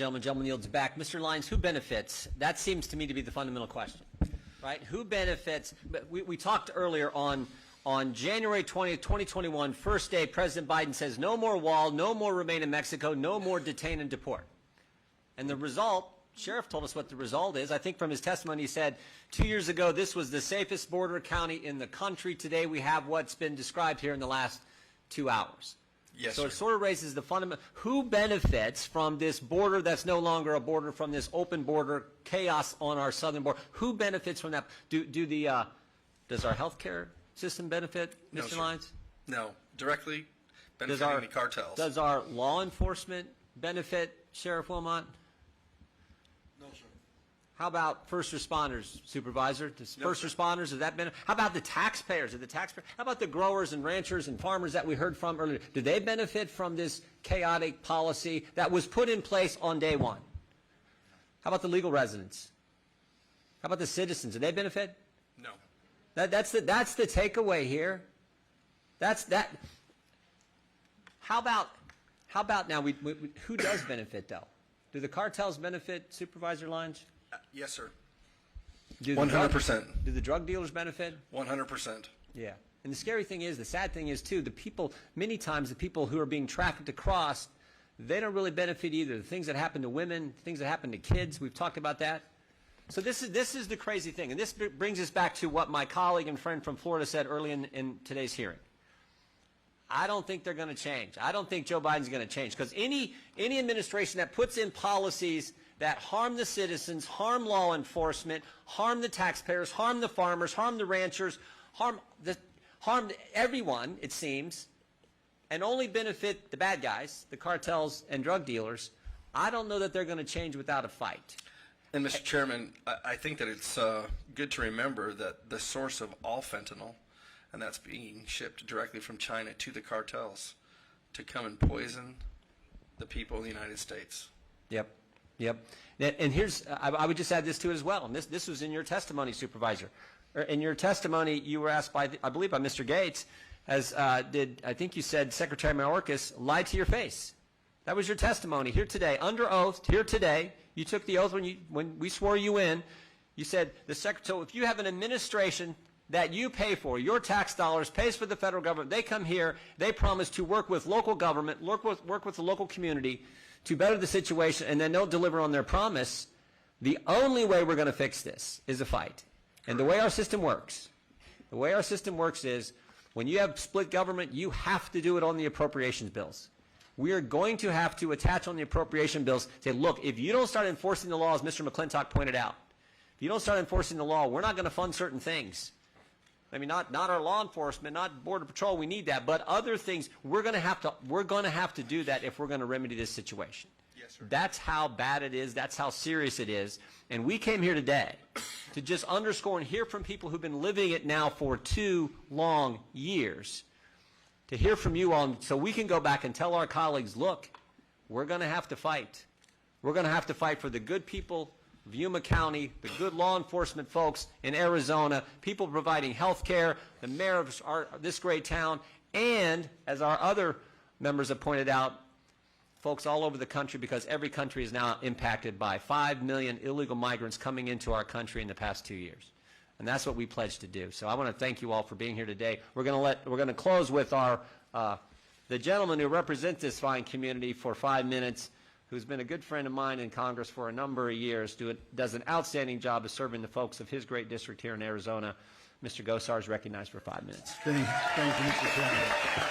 Gentleman yields back. Mr. Lyons, who benefits? That seems to me to be the fundamental question, right? Who benefits? We talked earlier on January 20th, 2021, first day, President Biden says no more wall, no more remain in Mexico, no more detain and deport. And the result, Sheriff told us what the result is. I think from his testimony he said 2 years ago this was the safest border county in the country. Today we have what's been described here in the last 2 hours. Yes, so sir. it sort of raises the fundamental, who benefits from this border that's no longer a border, from this open border chaos on our southern border? Who benefits from that? Does our health care system benefit, No, Mr. sir. Lyons? No, directly benefiting the cartels. Does our law enforcement benefit, Sheriff Wilmot? No, sir. How about first responders, Supervisor? Does first responders, does that benefit? How about the taxpayers? How about the growers and ranchers and farmers that we heard from earlier? Do they benefit from this chaotic policy that was put in place on day one? How about the legal residents? How about the citizens? Do they benefit? No. That's the takeaway here. That's that. How about now? Who does benefit though? Do the cartels benefit, Supervisor Lyons? Yes, sir. 100%. Do the drug dealers benefit? 100%. Yeah. And the scary thing is, the sad thing is too, the people, many times the people who are being trafficked across, they don't really benefit either. The things that happen to women, things that happen to kids, we've talked about that. So this is the crazy thing. And this brings us back to what my colleague and friend from Florida said early in today's hearing. I don't think they're going to change. I don't think Joe Biden's going to change, because any administration that puts in policies that harm the citizens, harm law enforcement, harm the taxpayers, harm the farmers, harm the ranchers, harm everyone, it seems, and only benefit the bad guys, the cartels and drug dealers, I don't know that they're going to change without a fight. And Mr. Chairman, I think that it's good to remember that the source of all fentanyl, and that's being shipped directly from China to the cartels to come and poison the people of the United States. Yep. And here's, I would just add this to it as well. And this was in your testimony, Supervisor. In your testimony, you were asked by, I believe, by Mr. Gates, I think you said Secretary Mayorkas lied to your face. That was your testimony here today, under oath, here today. You took the oath when we swore you in. You said, so if you have an administration that you pay for, your tax dollars, pays for the federal government, they come here, they promise to work with local government, work with the local community to better the situation, and then don't deliver on their promise, the only way we're going to fix this is a fight. And the way our system works, is when you have split government, you have to do it on the appropriations bills. We are going to have to attach on the appropriation bills, say, look, if you don't start enforcing the law, as Mr. McClintock pointed out, if you don't start enforcing the law, we're not going to fund certain things. I mean, not our law enforcement, not Border Patrol, we need that, but other things, we're going to have to do that if we're going to remedy this situation. Yes, sir. That's how bad it is. That's how serious it is. And we came here today to just underscore and hear from people who've been living it now for 2 long years, to hear from you all, so we can go back and tell our colleagues, look, we're going to have to fight. We're going to have to fight for the good people of Yuma County, the good law enforcement folks in Arizona, people providing health care, the mayor of this great town, and, as our other members have pointed out, folks all over the country, because every country is now impacted by 5 million illegal migrants coming into our country in the past 2 years. And that's what we pledged to do. So I want to thank you all for being here today. We're going to close with the gentleman who represents this fine community for 5 minutes, who's been a good friend of mine in Congress for a number of years, does an outstanding job of serving the folks of his great district here in Arizona. Mr. Gosar is recognized for 5 minutes. Thank you, Mr. Chairman.